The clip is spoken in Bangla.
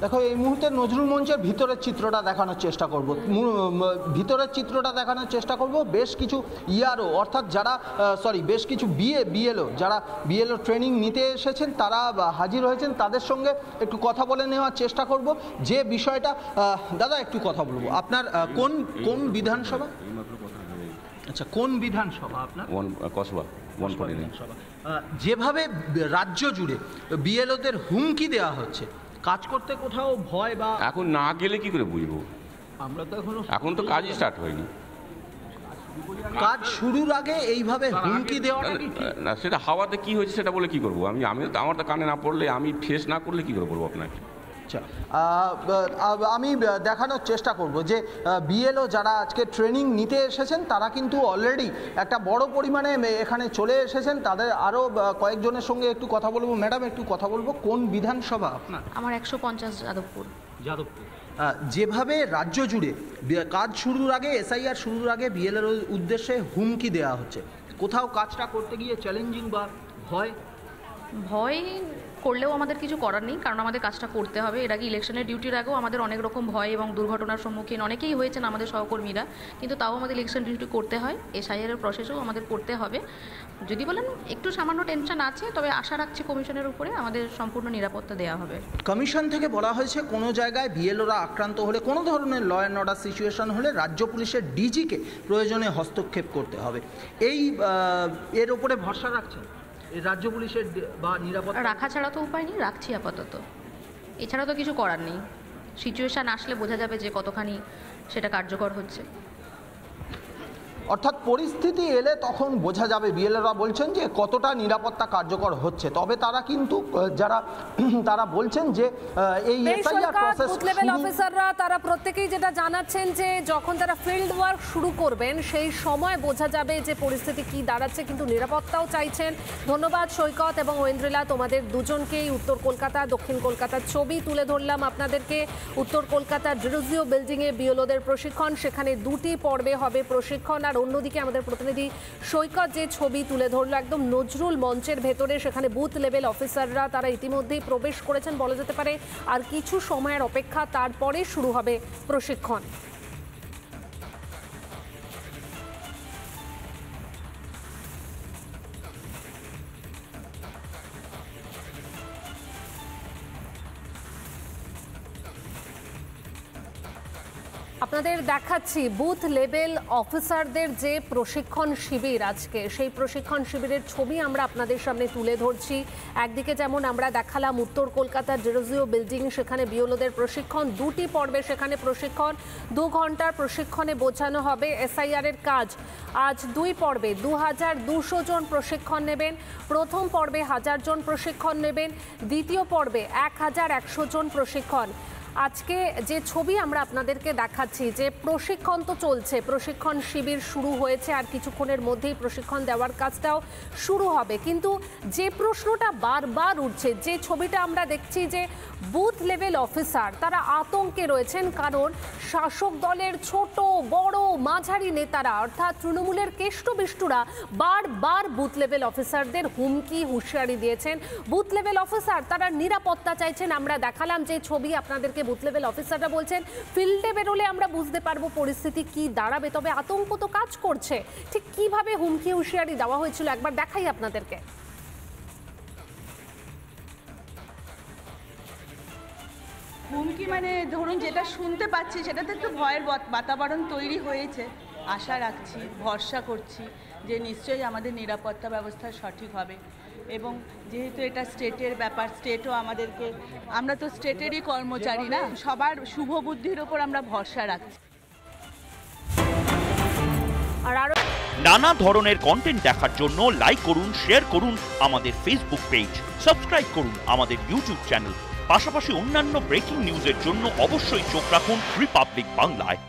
দেখো এই মুহূর্তে নজরুল মঞ্চের ভিতরের চিত্রটা দেখানোর চেষ্টা করব, ভিতরের চিত্রটা দেখানোর চেষ্টা করব। বেশ কিছু ইয়ারও অর্থাৎ যারা বেশ কিছু বিএলও যারা বিএলও ট্রেনিং নিতে এসেছেন তারা হাজির হয়েছেন, তাদের সঙ্গে একটু কথা বলে নেওয়ার চেষ্টা করব যে বিষয়টা। দাদা একটু কথা বলবো, আপনার কোন বিধানসভা? আচ্ছা, কোন বিধানসভা আপনার? কসবা বিধানসভা। যেভাবে রাজ্য জুড়ে বিএলওদের হুমকি দেওয়া হচ্ছে, কাজ করতে কোথাও ভয় বা এখন না গেলে কি করে বুঝবো? আমরা তো এখন তো কাজই স্টার্ট হয়নি। কাজ শুরুর আগে এইভাবে হুমকি দেওয়াটা কি ঠিক? না, সেটা হাওয়াতে কি হয়েছে সেটা বলে কি করবো? আমার তো কানে না পড়লে, আমি ফেস না করলে কি করে বলবো আপনাকে? আমি দেখানোর চেষ্টা করব যে বিএলও যারা আজকে ট্রেনিং নিতে এসেছেন তারা কিন্তু অলরেডি একটা বড় পরিমাণে এখানে চলে এসেছেন। তাদের আরও কয়েকজনের সঙ্গে একটু কথা বলবো। ম্যাডাম একটু কথা বলবো, কোন বিধানসভা আপনার? আমার 150 যাদবপুর। যেভাবে রাজ্য জুড়ে কাজ শুরুর আগে, এসআইআর শুরুর আগে বিএলওর উদ্দেশ্যে হুমকি দেওয়া হচ্ছে, কোথাও কাজটা করতে গিয়ে চ্যালেঞ্জিং বা ভয় করলেও আমাদের কিছু করার নেই, কারণ আমাদের কাজটা করতে হবে। এর আগে ইলেকশনের ডিউটির আগেও আমাদের অনেক রকম ভয় এবং দুর্ঘটনার সম্মুখীন অনেকেই হয়েছেন আমাদের সহকর্মীরা, কিন্তু তাও আমাদের ইলেকশন ডিউটি করতে হয়। এসআইআরের প্রসেসও আমাদের করতে হবে। যদি বলেন একটু সামান্য টেনশন আছে, তবে আশা রাখছি কমিশনের উপরে আমাদের সম্পূর্ণ নিরাপত্তা দেওয়া হবে। কমিশন থেকে বলা হয়েছে কোনো জায়গায় বিএলওরা আক্রান্ত হলে, কোনো ধরনের ল অ্যান্ড অর্ডার সিচুয়েশন হলে রাজ্য পুলিশের ডিজিকে প্রয়োজনে হস্তক্ষেপ করতে হবে। এর উপরে ভরসা রাখছেন রাজ্য পুলিশের বা নিরাপত্তা? রাখা ছাড়া তো উপায় নেই, রাখছি আপাতত। এছাড়া তো কিছু করার নেই। সিচুয়েশান আসলে বোঝা যাবে যে কতখানি সেটা কার্যকর হচ্ছে। অর্থাৎ পরিস্থিতি এলে তখন বোঝা যাবে। বিএলওরা বলছেন যে কতটা নিরাপত্তা কার্যকর হচ্ছে। তবে তারা কিন্তু তারা বলছেন যে এই এসআইআর প্রসেস লেভেল অফিসাররা তারা প্রত্যেকেই যেটা জানাচ্ছেন যে যখন তারা ফিল্ড ওয়ার্ক শুরু করবেন সেই সময় বোঝা যাবে যে পরিস্থিতি কি দাঁড়াচ্ছে, কিন্তু নিরাপত্তাও চাইছেন। ধন্যবাদ সৈকত এবং ঐন্দ্রিলা, তোমাদের দুজনকেই। উত্তর কলকাতা দক্ষিণ কলকাতার ছবি তুলে ধরলাম আপনাদেরকে। উত্তর কলকাতার ডিরোজিও বিল্ডিংয়ে বিএলওদের প্রশিক্ষণ, সেখানে 2টি পর্বে হবে প্রশিক্ষণ। আর অন্যদিকে আমাদের প্রতিনিধি সৈকত যে ছবি তুলে ধরলো একদম নজরুল মঞ্চের ভেতরে, সেখানে বুথ লেভেল অফিসাররা তারা ইতিমধ্যেই প্রবেশ করেছেন বলা যেতে পারে। আর কিছু সময়ের অপেক্ষা, তারপরে শুরু হবে প্রশিক্ষণ। আপনাদের দেখাচ্ছি বুথ লেভেল অফিসারদের যে প্রশিক্ষণ শিবির আজকে, সেই প্রশিক্ষণ শিবিরের ছবি আমরা আপনাদের সামনে তুলে ধরছি। একদিকে যেমন আমরা দেখালাম উত্তর কলকাতার ডিরোজিও বিল্ডিং, সেখানে বিএলওদের প্রশিক্ষণ 2টি পর্বে, সেখানে প্রশিক্ষণ 2 ঘন্টার প্রশিক্ষণে বোঝানো হবে এসআইআর এর কাজ। আজ 2 পর্বে 2200 জন প্রশিক্ষণ নেবেন। প্রথম পর্বে 1000 জন প্রশিক্ষণ নেবেন, দ্বিতীয় পর্বে 1100 জন প্রশিক্ষণ। আজকে যে ছবি আমরা আপনাদেরকে দেখাচ্ছি যে প্রশিক্ষণ তো চলছে, প্রশিক্ষণ শিবির শুরু হয়েছে, আর কিছুক্ষণের মধ্যেই প্রশিক্ষণ দেওয়ার কাজটাও শুরু হবে। কিন্তু যে প্রশ্নটা বারবার উঠছে, যে ছবিটা আমরা দেখছি যে বুথ লেভেল অফিসার তারা আতঙ্কে রয়েছেন, কারণ শাসক দলের ছোট বড় মাঝারি নেতারা অর্থাৎ তৃণমূলের কেষ্টবিষ্টুরা বারবার বুথ লেভেল অফিসারদের হুমকি হুঁশিয়ারি দিয়েছেন। বুথ লেভেল অফিসার তারা নিরাপত্তা চাইছেন। আমরা দেখালাম যে ছবি আপনাদেরকে, বুথ লেভেল অফিসাররা বলছেন ফিল্ডে বেরোলে আমরা বুঝতে পারবো পরিস্থিতি কি দাঁড়াবে, তবে আতঙ্ক তো কাজ করছে। ঠিক কিভাবে হুমকি হুঁশিয়ারি দেওয়া হয়েছিল একবার দেখাই আপনাদেরকে। হুমকি মানে ধরুন যেটা শুনতে পাচ্ছি সেটাতে একটু ভয়ের বাতাবরণ তৈরি হয়েছে। আশা রাখছি, ভরসা করছি যে নিশ্চয়ই আমাদের নিরাপত্তা ব্যবস্থা সঠিক হবে। এবং যেহেতু এটা স্টেটের ব্যাপার, স্টেটও আমাদেরকে, আমরা তো স্টেটেরই কর্মচারী না, সবার শুভ বুদ্ধির ওপর আমরা ভরসা রাখছি। নানা ধরনের কন্টেন্ট দেখার জন্য লাইক করুন, শেয়ার করুন আমাদের ফেসবুক পেজ, সাবস্ক্রাইব করুন আমাদের ইউটিউব চ্যানেল। পাশাপাশি অন্যান্য ব্রেকিং নিউজের জন্য অবশ্যই চোখ রাখুন রিপাবলিক বাংলায়।